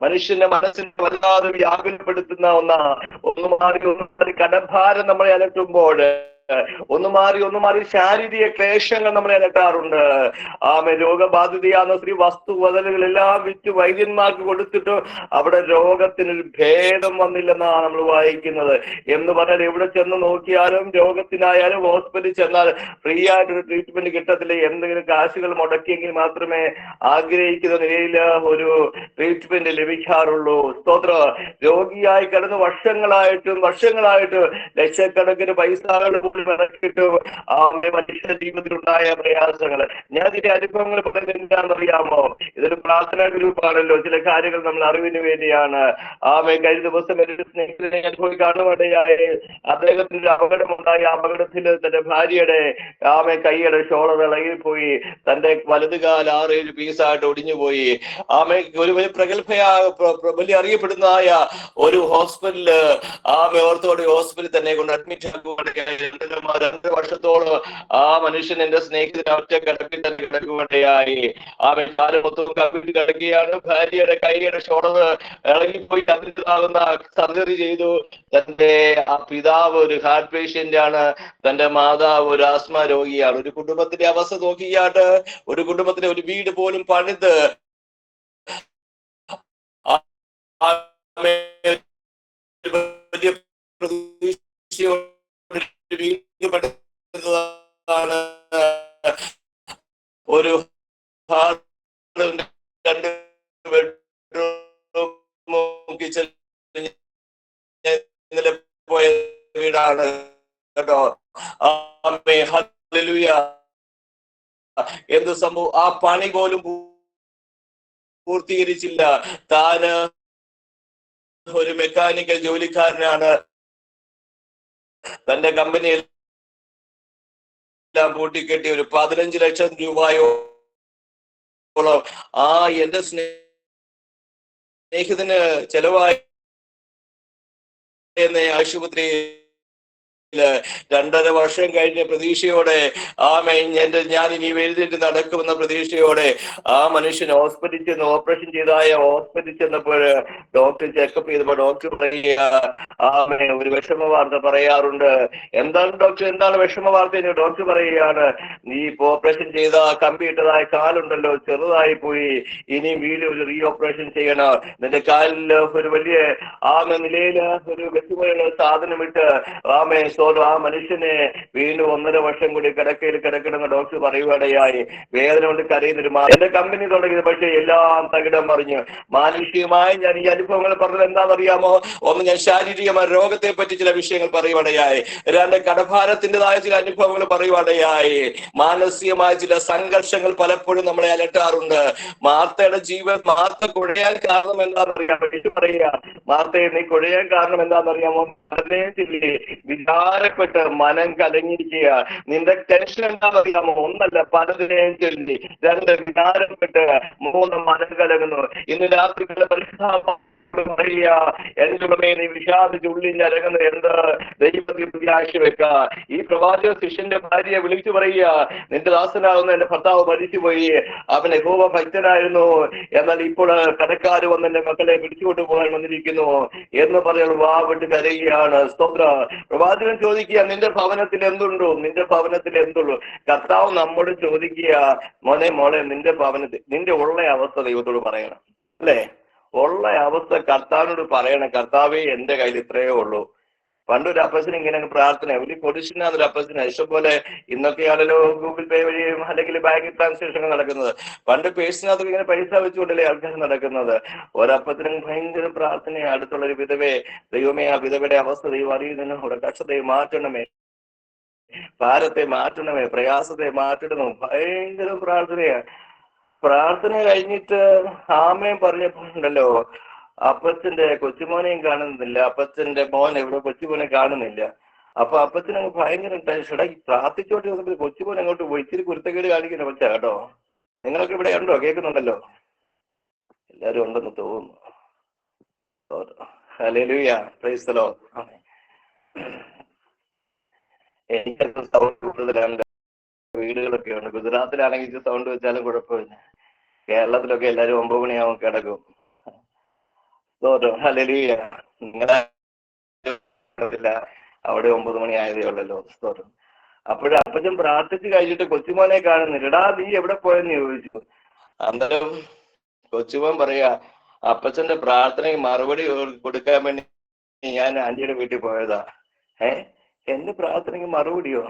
മനുഷ്യന്റെ മനസ്സിനെ വല്ലാതെ വ്യാകുലപ്പെടുത്തുന്ന ഒന്നാണ്. ഒന്ന് മാറി കടഭാരം നമ്മളെ അലട്ടുമ്പോൾ ഒന്ന് മാറി ശാരീരിക ക്ലേശങ്ങൾ നമ്മളെ അലട്ടാറുണ്ട്. രോഗബാധിതയാകുന്ന സ്ത്രീ വസ്തുവകകളെല്ലാം വിറ്റ് വൈദ്യന്മാർക്ക് കൊടുത്തിട്ട് അവിടെ രോഗത്തിനൊരു ഭേദം വന്നില്ലെന്നാണ് നമ്മൾ വായിക്കുന്നത്. എന്ന് പറഞ്ഞാൽ എവിടെ ചെന്ന് നോക്കിയാലും രോഗത്തിനായാലും ഹോസ്പിറ്റലിൽ ചെന്നാൽ ഫ്രീ ആയിട്ടൊരു ട്രീറ്റ്മെന്റ് കിട്ടത്തില്ല. എന്തെങ്കിലും കാശുകൾ മുടക്കിയെങ്കിൽ മാത്രമേ ആഗ്രഹിക്കുന്ന നിലയിൽ ഒരു ട്രീറ്റ്മെന്റ് ലഭിക്കാറുള്ളൂ. സ്തോത്രം. രോഗിയായി കിടന്ന് വർഷങ്ങളായിട്ട് ലക്ഷക്കണക്കിന് പൈസകൾ ഇറക്കിയിട്ട് മനുഷ്യ ജീവിതത്തിലുണ്ടായ പ്രയാസങ്ങൾ. ഞാൻ ഇതിന്റെ അനുഭവങ്ങൾ പറയുന്നത് എന്താണെന്നറിയാമോ? ഇതൊരു പ്രാർത്ഥനാ ഗ്രൂപ്പാണല്ലോ. ചില കാര്യങ്ങൾ നമ്മൾ അറിവിന് വേണ്ടിയാണ്. കഴിഞ്ഞ ദിവസം എന്റെ സ്നേഹിതനെ ഞാൻ പോയി കാണുവാനിടയായി. അദ്ദേഹത്തിന് അപകടമുണ്ടായി. അപകടത്തിൽ തന്റെ ഭാര്യയുടെ കൈയുടെ ഷോളർ ഇളകിപ്പോയി. തന്റെ വലതുകാൽ 6-7 പീസായിട്ട് ഒടിഞ്ഞുപോയി. ഒരു വലിയ അറിയപ്പെടുന്നതായ ഒരു ഹോസ്പിറ്റല്, ഓർത്തോടി ഹോസ്പിറ്റലിൽ തന്നെ കൊണ്ട് അഡ്മിറ്റ് ആക്കുവാൻ 2 വർഷത്തോളം ആ മനുഷ്യൻ എന്റെ സ്നേഹിതന് ഒറ്റ കിടപ്പിൽ തന്നെ കിടക്കുവാനിടയായി. കാലം മൊത്തം കവിട്ട് കിടക്കുകയാണ്. ഭാര്യയുടെ കൈയുടെ ഷോളർ ഇളകിപ്പോയി. അതിനാകുന്ന സർജറി ചെയ്തു. തന്റെ ആ പിതാവ് ഒരു ഹാർട്ട് പേഷ്യന്റ് ആണ്. തന്റെ മാതാവ് ഒരു ആസ്മ രോഗിയാണ്. ഒരു കുടുംബത്തിന്റെ അവസ്ഥ നോക്കിയാട്ട് ഒരു കുടുംബത്തിന് ഒരു വീട് പോലും പണിത് വലിയ ഒരു 2 ബെഡ്റൂം കിച്ചൺ ഇന്നലെ പോയ വീടാണ് കേട്ടോ. എന്ത് സംഭവം? ആ പണി പോലും പൂർത്തീകരിച്ചില്ല. താന് ഒരു മെക്കാനിക്കൽ ജോലിക്കാരനാണ്. തന്റെ കമ്പനിയിൽ പൂട്ടിക്കെട്ടി ഒരു 15 ലക്ഷം രൂപയോളം എന്റെ സ്നേഹിതന് ചെലവായി ആശുപത്രി 2.5 വർഷം കഴിഞ്ഞ പ്രതീക്ഷയോടെ ഞാൻ ഇനി എഴുന്നേറ്റ് നടക്കുമെന്ന പ്രതീക്ഷയോടെ ആ മനുഷ്യൻ ഹോസ്പിറ്റലിൽ ചെന്ന് ഓപ്പറേഷൻ ചെയ്തായ ഹോസ്പിറ്റലിൽ ചെന്നപ്പോൾ ഡോക്ടർ ചെക്കപ്പ് ചെയ്തപ്പോൾ ഡോക്ടർ പറയുക ഒരു വിഷമ വാർത്ത പറയാറുണ്ട്. എന്താണ് ഡോക്ടർ, എന്താണ് വിഷമ വാർത്ത? ഡോക്ടർ പറയുകയാണ്, നീ ഇപ്പൊ ഓപ്പറേഷൻ ചെയ്ത കമ്പി ഇട്ടതായ കാലുണ്ടല്ലോ, ചെറുതായി പോയി. ഇനി വീണ്ടും ഒരു റീ ഓപ്പറേഷൻ ചെയ്യണം. നിന്റെ കാലിൽ ഒരു വലിയ നിലയിൽ ഒരു വ്യക്തിപരമായ സാധനം ഇട്ട് ആ മനുഷ്യനെ വീണ്ടും 1.5 വർഷം കൂടി കിടക്കയിൽ കിടക്കണമെന്ന് ഡോക്ടർ പറയുവാനിടയായി. വേദന കൊണ്ട് കരയുന്നൊരു എന്റെ കമ്പനി തുടങ്ങിയത്, പക്ഷെ എല്ലാം തകിടം മറിഞ്ഞു. മാനുഷികമായി ഞാൻ ഈ അനുഭവങ്ങൾ പറഞ്ഞത് എന്താണെന്നറിയാമോ? ഒന്ന്, ഞാൻ ശാരീരികമായ രോഗത്തെ പറ്റി ചില വിഷയങ്ങൾ പറയുവാനിടയായി. 2, കടഭാരത്തിൻ്റെതായ ചില അനുഭവങ്ങൾ പറയുവാനിടയായി. മാനസികമായ ചില സംഘർഷങ്ങൾ പലപ്പോഴും നമ്മളെ അലട്ടാറുണ്ട്. മാർത്തയുടെ ജീവിതം, മാർത്ത കുഴയാൻ കാരണം എന്താണെന്നറിയാമോ? പറയുക, മാർത്തയെ നീ കുഴയാൻ കാരണം എന്താണെന്നറിയാമോ? വിചാരപ്പെട്ട് മനം കലങ്ങിയിരിക്കുക. നിന്റെ ടെൻഷൻ എന്താണെന്നറിയാമോ? 1 പലതിനെയും ചൊല്ലി. 2 വിചാരപ്പെട്ട്. 3 മനം കലങ്ങുന്നു. ഇന്ന് രാത്രി പറയുക, എന്റെ നീ വിഷാദിച്ച് ഉള്ളിൽ ഇറങ്ങുന്നത് എന്ത്? ദൈവത്തിൽ പ്രത്യാശ വെക്ക. ഈ പ്രവാചക ശിഷ്യന്റെ ഭാര്യയെ വിളിച്ചു പറയുക, നിന്റെ ദാസനാകുന്ന എന്റെ ഭർത്താവ് മരിച്ചുപോയി, അവൻ യഹോവ ഭക്തനായിരുന്നു, എന്നാൽ ഇപ്പോൾ കടക്കാര് വന്ന് എന്റെ മക്കളെ പിടിച്ചുകൊണ്ട് പോകാൻ വന്നിരിക്കുന്നു എന്ന് പറയുന്നത് വാ വിട്ട് കരയുകയാണ്. സ്തോത്ര. പ്രവാചകൻ ചോദിക്കുക, നിന്റെ ഭവനത്തിൽ എന്തുണ്ടോ? നിന്റെ ഭവനത്തിൽ എന്തുള്ളൂ? കർത്താവ് നമ്മോട് ചോദിക്കുക, മോളെ നിന്റെ ഭവനത്തിൽ നിന്റെ ഉള്ള അവസ്ഥ ദൈവത്തോട് പറയണം. അല്ലേ? ഉള്ള അവസ്ഥ കർത്താവിനോട് പറയണം. കർത്താവേ, എന്റെ കയ്യിൽ ഇത്രയേ ഉള്ളൂ. പണ്ടൊരു അപ്പച്ചന് ഇങ്ങനെ പ്രാർത്ഥന, വലിയ പൊടിച്ചിനൊരു അപ്പച്ചന് ഇഷ്ടംപോലെ. ഇന്നൊക്കെയാണല്ലോ ഗൂഗിൾ പേ വഴിയും അല്ലെങ്കിൽ ബാങ്ക് ട്രാൻസാക്ഷൻ നടക്കുന്നത്. പണ്ട് പേഴ്സിനകത്തൊക്കെ ഇങ്ങനെ പൈസ വെച്ചുകൊണ്ടല്ലേ ആൾക്കാർ നടക്കുന്നത്. ഒരപ്പത്തിനും ഭയങ്കര പ്രാർത്ഥനയാണ്. അടുത്തുള്ളൊരു വിധവയെ, ദൈവമേ ആ വിധവയുടെ അവസ്ഥ ദൈവം അറിയുന്നതിനും അവിടെ കഷ്ടതയെ മാറ്റണമേ, ഭാരത്തെ മാറ്റണമേ, പ്രയാസത്തെ മാറ്റണമേ. ഭയങ്കര പ്രാർത്ഥനയാണ്. പ്രാർത്ഥന കഴിഞ്ഞിട്ട് ആമേൻ പറഞ്ഞപ്പോണ്ടല്ലോ, അപ്പച്ചന്റെ കൊച്ചുമോനെയും കാണുന്നില്ല. അപ്പച്ചന്റെ മോൻ എവിടെ കൊച്ചുമോനെ കാണുന്നില്ല. അപ്പൊ അപ്പച്ചനങ്ങ് ഭയങ്കര ടെൻഷൻ. പ്രാർത്ഥിച്ചോട്ട് കൊച്ചുമോൻ അങ്ങോട്ട് പോയി. ഇച്ചിരി കുരുത്തക്കേട് കാണിക്കുന്ന പറ്റാ കേട്ടോ. നിങ്ങളൊക്കെ ഇവിടെ ഉണ്ടോ? കേൾക്കുന്നുണ്ടല്ലോ, എല്ലാരും ഉണ്ടെന്ന് തോന്നുന്നു. Hallelujah, praise the Lord. എനിക്കത് സൗണ്ട് കൂടുതലാണ്. വീടുകളൊക്കെ ഉണ്ട്. ഗുജറാത്തിലാണെങ്കിൽ സൗണ്ട് വെച്ചാലും കുഴപ്പമില്ല. കേരളത്തിലൊക്കെ എല്ലാരും 9 മണിയാവും കിടക്കും. ഹല്ലേലൂയ. നിങ്ങളെ അവിടെ 9 മണി ആയതേ ഉള്ളല്ലോ. സ്തോത്രം. അപ്പോഴും അപ്പച്ചൻ പ്രാർത്ഥിച്ച് കഴിഞ്ഞിട്ട് കൊച്ചുമോനെ കാണുന്നില്ല. എടാ നീ എവിടെ പോയെന്ന് ചോദിച്ചു. അന്നേരം കൊച്ചുമോൻ പറയാ, അപ്പച്ചന്റെ പ്രാർത്ഥനയ്ക്ക് മറുപടി കൊടുക്കാൻ വേണ്ടി ഞാൻ ആന്റിയുടെ വീട്ടിൽ പോയതാ. എന്റെ പ്രാർത്ഥനയ്ക്ക് മറുപടിയോ?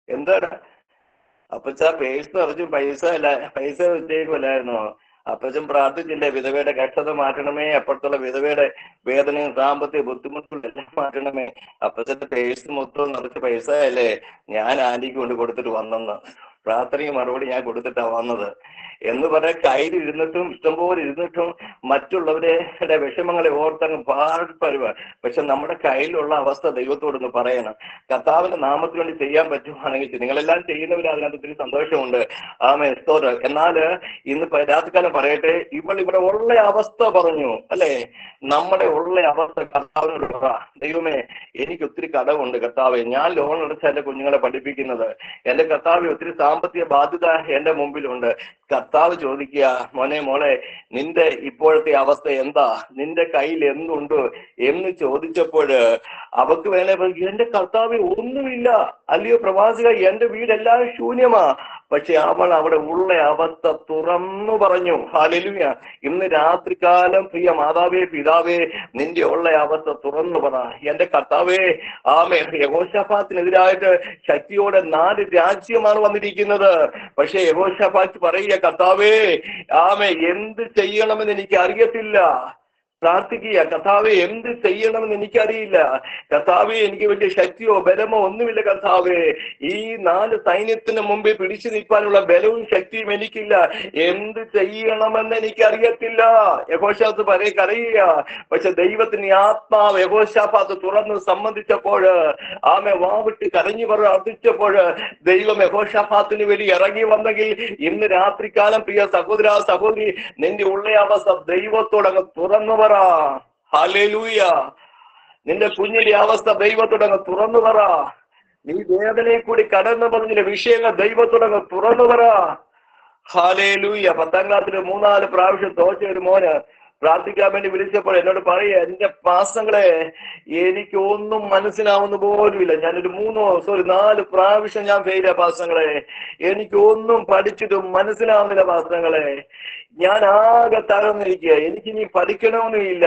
എന്താണ് അപ്പച്ച? പേഴ്സ് നിറച്ചു പൈസ വെച്ചേക്കുമല്ലായിരുന്നോ? അപ്പച്ചൻ പ്രാർത്ഥിച്ചില്ലേ വിധവയുടെ കഷ്ടത മാറ്റണമേ, അപ്പുറത്തുള്ള വിധവയുടെ വേദനയും സാമ്പത്തിക ബുദ്ധിമുട്ടും എല്ലാം മാറ്റണമേ. അപ്പച്ചന്റെ പേഴ്സ് മൊത്തം നിറച്ച് പൈസ അല്ലേ ഞാൻ ആന്റിക്ക് കൊണ്ട് കൊടുത്തിട്ട് വന്നെന്ന്. പ്രാർത്ഥനയ്ക്ക് മറുപടി ഞാൻ കൊടുത്തിട്ടാ വന്നത് എന്ന് പറയാൻ കയ്യിൽ ഇരുന്നിട്ടും ഇഷ്ടംപോലെ ഇരുന്നിട്ടും മറ്റുള്ളവരുടെ വിഷമങ്ങളെ ഓർത്തങ്ങ് പാടുപരുക. പക്ഷെ നമ്മുടെ കയ്യിലുള്ള അവസ്ഥ ദൈവത്തോടൊന്ന് പറയണം. കർത്താവിന്റെ നാമത്തിന് വേണ്ടി ചെയ്യാൻ പറ്റുവാണെങ്കിൽ നിങ്ങളെല്ലാം ചെയ്യുന്നവർ അതിനകത്ത് ഒത്തിരി സന്തോഷമുണ്ട്. ആമേൻ, സ്തോത്രം. എന്നാൽ ഇന്ന് രാത്രികാലം പറയട്ടെ, ഇവിടെ ഉള്ള അവസ്ഥ പറഞ്ഞു അല്ലെ, നമ്മുടെ ഉള്ള അവസ്ഥ കർത്താവിനോട് പറ. ദൈവമേ, എനിക്ക് ഒത്തിരി കടമുണ്ട് കർത്താവെ, ഞാൻ ലോൺ അടച്ച എന്റെ കുഞ്ഞുങ്ങളെ പഠിപ്പിക്കുന്നത്, എന്റെ കർത്താവ് ഒത്തിരി സാമ്പത്തിക ബാധ്യത എന്റെ മുമ്പിലുണ്ട്. കർത്താവ് ചോദിക്കുക, മോളെ നിന്റെ ഇപ്പോഴത്തെ അവസ്ഥ എന്താ, നിന്റെ കയ്യിൽ എന്തുണ്ട് എന്ന് ചോദിച്ചപ്പോൾ അവക്ക് വേണേ എന്റെ കർത്താവ് ഒന്നുമില്ല, അല്ലയോ പ്രവാസിക, എന്റെ വീടെല്ലാം ശൂന്യമാ. പക്ഷെ അവൾ അവിടെ ഉള്ള അവസ്ഥ തുറന്നു പറഞ്ഞു. ഹല്ലേലൂയ. ഇന്ന് രാത്രികാലം പ്രിയ മാതാവേ പിതാവേ, നിന്റെ ഉള്ള അവസ്ഥ തുറന്നു പറ. എന്റെ കർത്താവേ, ആമേ, യഹോശാഫാത്തിനെതിരായിട്ട് ശക്തിയോടെ 4 രാജ്യമാണ് വന്നിരിക്കുന്നത്. പക്ഷെ യഹോശാഫാത്ത് പറയുക, കർത്താവേ ആമേ, എന്ത് ചെയ്യണമെന്ന് എനിക്ക് അറിയത്തില്ല. പ്രാർത്ഥിക്കുക, കർത്താവെ എന്ത് ചെയ്യണമെന്ന് എനിക്കറിയില്ല. കർത്താവെ എനിക്ക് വലിയ ശക്തിയോ ബലമോ ഒന്നുമില്ല. കർത്താവെ ഈ 4 സൈന്യത്തിന് മുമ്പിൽ പിടിച്ചു നിൽക്കാനുള്ള ബലവും ശക്തിയും എനിക്കില്ല. എന്ത് ചെയ്യണമെന്ന് എനിക്കറിയത്തില്ല. യഹോശാഫാത്ത് കരയുക. പക്ഷെ ദൈവത്തിന് ആത്മാവ് യഹോശാഫാത്ത് തുറന്ന് സംബന്ധിച്ചപ്പോൾ, ആമെ വാവിട്ട് കരഞ്ഞു അർപ്പിച്ചപ്പോൾ ദൈവം യഹോശാഫാത്തിന് വേണ്ടി ഇറങ്ങി വന്നെങ്കിൽ ഇന്ന് രാത്രികാലം പ്രിയ സഹോദര സഹോദരി, നിന്റെ ഉള്ള അവസ്ഥ ദൈവത്തോടങ്ങ് തുറന്നു പറ. ഹല്ലേലൂയ. നിന്റെ കുഞ്ഞിന്റെ അവസ്ഥ ദൈവത്തോടങ്ങ് തുറന്നു പറ. നീ വേദനയിൽ കൂടി കടന്നു പറഞ്ഞില്ല വിഷയങ്ങൾ ദൈവത്തോടങ്ങ് തുറന്നു പറ. ഹല്ലേലൂയ. 10ാം ക്ലാസ്സിൽ 3-4 പ്രാവശ്യം തോറ്റ ഒരു മോന് പ്രാർത്ഥിക്കാൻ വേണ്ടി വിളിച്ചപ്പോൾ എന്നോട് പറയുക, എന്റെ പാസങ്ങളെ എനിക്ക് ഒന്നും മനസ്സിലാവുന്ന പോലുമില്ല. ഞാനൊരു 4 പ്രാവശ്യം ഞാൻ ഫെയിലാ പാസങ്ങളെ. എനിക്ക് ഒന്നും പഠിച്ചിട്ടും മനസ്സിലാവുന്നില്ല പാസങ്ങളെ. ഞാൻ ആകെ തകർന്നിരിക്കുക. എനിക്കിനി പഠിക്കണമെന്നില്ല.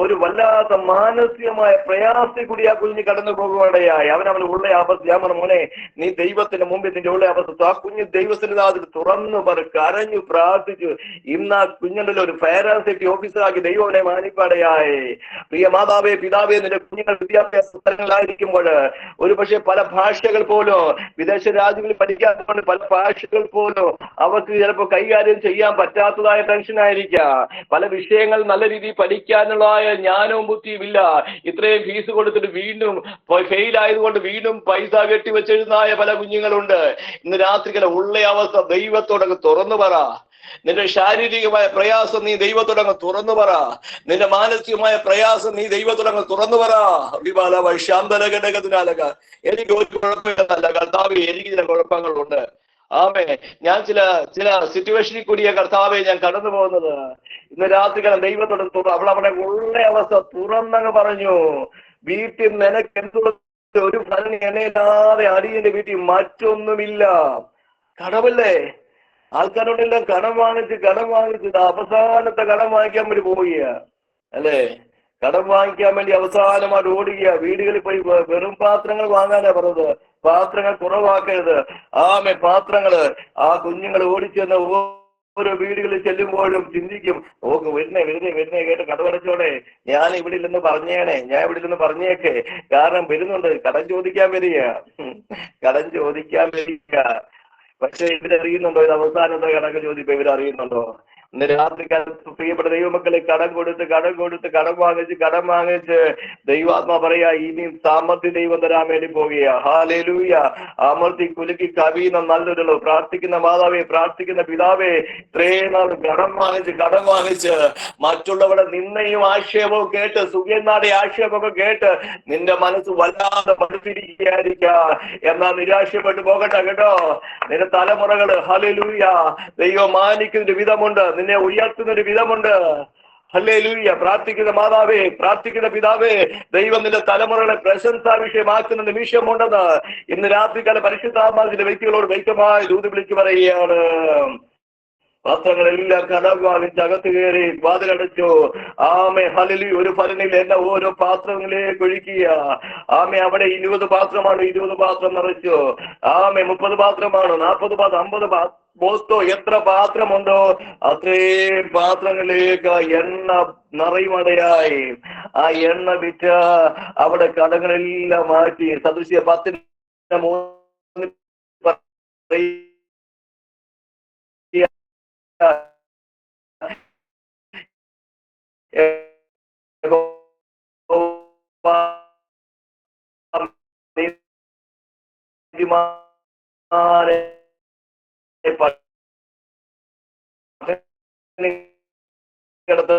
ഒരു വല്ലാത്ത മാനസികമായ പ്രയാസത്തിൽ കൂടി ആ കുഞ്ഞ് കടന്നു പോകുവാടയായി. അവനവന് ഉള്ള അവസ്ഥ. ഞാൻ പറഞ്ഞു, മോനെ നീ ദൈവത്തിന്റെ മുമ്പിൽ നിന്റെ ഉള്ള അവസ്ഥ ആ കുഞ്ഞ് ദൈവത്തിന്റെ അതിൽ തുറന്നു കരഞ്ഞു പ്രാർത്ഥിച്ചു. ഇന്ന് ആ കുഞ്ഞുണ്ടല്ലോ ഒരു ഫയർ ആൻഡ് സേഫ്റ്റി ഓഫീസറാക്കി ദൈവം അവനെ മാനിപ്പാടയായി. പ്രിയ മാതാവേ പിതാവേ, നിന്റെ കുഞ്ഞുങ്ങൾ വിദ്യാഭ്യാസ സ്ഥലങ്ങളായിരിക്കുമ്പോൾ ഒരു പക്ഷെ പല ഭാഷകൾ പോലും വിദേശ രാജ്യങ്ങളിൽ പഠിക്കാൻ പല ഭാഷകൾ പോലും അവർക്ക് ചിലപ്പോൾ കൈകാര്യം ചെയ്യാൻ പറ്റാത്തതായ ടെൻഷനായിരിക്കാം. പല വിഷയങ്ങൾ നല്ല രീതിയിൽ പഠിക്കാനുള്ളതായ ജ്ഞാനവും ബുദ്ധിയും ഇല്ല. ഇത്രയും ഫീസ് കൊടുത്തിട്ട് വീണ്ടും ഫെയിൽ ആയതുകൊണ്ട് വീണ്ടും പൈസ കെട്ടിവെച്ചെഴുതായ പല കുഞ്ഞുങ്ങളുണ്ട്. ഇന്ന് രാത്രികളെ ഉള്ള അവസ്ഥ ദൈവത്തോടൊക്കെ തുറന്നു പറ. നിന്റെ ശാരീരികമായ പ്രയാസം നീ ദൈവത്തോടങ്ങ് തുറന്നു പറ. നിന്റെ മാനസികമായ പ്രയാസം നീ ദൈവത്തോടങ്ങ് തുറന്നു പറ. ശാന്തലഘടകത്തിനാലക എനിക്ക് ഒരു കുഴപ്പമില്ലെന്നല്ല കർത്താവേ, എനിക്ക് ചില കുഴപ്പങ്ങളുണ്ട്. ആമേ, ഞാൻ ചില സിറ്റുവേഷനിൽ കൂടിയ കർത്താവെ ഞാൻ കടന്നു പോകുന്നത്. ഇന്ന് രാത്രികാലം ദൈവത്തോട് അവളവിടെ ഉള്ള അവസ്ഥ തുറന്നങ്ങ് പറഞ്ഞു. വീട്ടിൽ നിനക്ക് എന്തുള്ള ഒരു ഫലം എണ്ണയില്ലാതെ അടിയന്റെ വീട്ടിൽ മറ്റൊന്നുമില്ല. കടമല്ലേ? ആൾക്കാരോടെല്ലാം കടം വാങ്ങിച്ച് അവസാനത്തെ കടം വാങ്ങിക്കാൻ വേണ്ടി പോവുക അല്ലേ? കടം വാങ്ങിക്കാൻ വേണ്ടി അവസാനമായിട്ട് ഓടുക. വീടുകളിൽ പോയി വെറും പാത്രങ്ങൾ വാങ്ങാനാ പറഞ്ഞത്. പാത്രങ്ങൾ കുറവാക്കരുത്. പാത്രങ്ങള് ആ കുഞ്ഞുങ്ങൾ ഓടിച്ചെന്ന് ഓരോ വീടുകളിൽ ചെല്ലുമ്പോഴും ചിന്തിക്കും, വരുന്നേ കേട്ട് കടമടച്ചോടെ, ഞാൻ ഇവിടെ ഇല്ലെന്ന് പറഞ്ഞേക്കെ. കാരണം വരുന്നുണ്ട്, കടം ചോദിക്കാൻ വരിക. പക്ഷെ ഇവരറിയുന്നുണ്ടോ ഇത് അവസാനത്തെ കണക്ക് ചോദിപ്പോ? ഇവരറിയുന്നുണ്ടോ? ഇന്ന് രാത്രികാലത്ത് പ്രിയപ്പെട്ട ദൈവമക്കളെ കടം വാങ്ങിച്ച് ദൈവാത്മാ പറയാ ഇനി സാമർത്ഥ്യ ദൈവം തരാൻ വേണ്ടി പോകുക. ഹല്ലേലൂയ. അമർത്തി കുലുക്കി കവിയുന്ന നല്ലൊരു പ്രാർത്ഥിക്കുന്ന മാതാവേ, പ്രാർത്ഥിക്കുന്ന പിതാവേ, ഇത്രയും നാൾ കടം വാങ്ങിച്ച് മറ്റുള്ളവരുടെ നിന്നയും ആക്ഷേപവും കേട്ട്, സുഖ്യനാടെ ആക്ഷേപമൊക്കെ കേട്ട് നിന്റെ മനസ്സ് വല്ലാതെ മടുത്തിരിക്കുകയായിരിക്കാം. എന്നാൽ നിരാശപ്പെട്ടു പോകട്ടെ കേട്ടോ. നിന്റെ തലമുറകള് ഹല്ലേലൂയ ദൈവം മാനിക്കുന്നൊരു വിധമുണ്ട്, നിന്നെ ഉയർത്തുന്നൊരു വിധമുണ്ട്. ഹല്ലേലൂയ. പ്രാർത്ഥിക്കുന്ന മാതാവേ, പ്രാർത്ഥിക്കുന്ന പിതാവേ, ദൈവം നിന്റെ തലമുറകളെ പ്രശംസാ വിഷയമാക്കുന്ന നിമിഷമുണ്ടെന്ന് ഇന്ന് രാത്രികാല പരിശുദ്ധാത്മാവിന്റെ വ്യക്തികളോട് വ്യക്തമായി ദൂത് വിളിച്ചു പറയുകയാണ്. പാത്രങ്ങളെല്ലാം കടം വാങ്ങിച്ച് അകത്ത് കയറി വാതിലടച്ചു. ആമേ ഹല്ലേലൂയ. ഒരു ഭരണിയിൽ എന്നെ ഓരോ പാത്രങ്ങളിലേക്ക് ഒഴിക്കുക. ആമേ അവിടെ 20 പാത്രമാണ്, 20 പാത്രം നിറച്ചു. ആമേ 30 പാത്രമാണ്, 40 പാത്രം, 50 ബോത്തോ, എത്ര പാത്രമുണ്ടോ അത്രയും പാത്രങ്ങളിലേക്ക് എണ്ണ നിറയുമടയായി. ആ എണ്ണ വിറ്റ് അവിടെ കടങ്ങളെല്ലാം മാറ്റി. സദൃശ്യ 10:3 കിടത്ത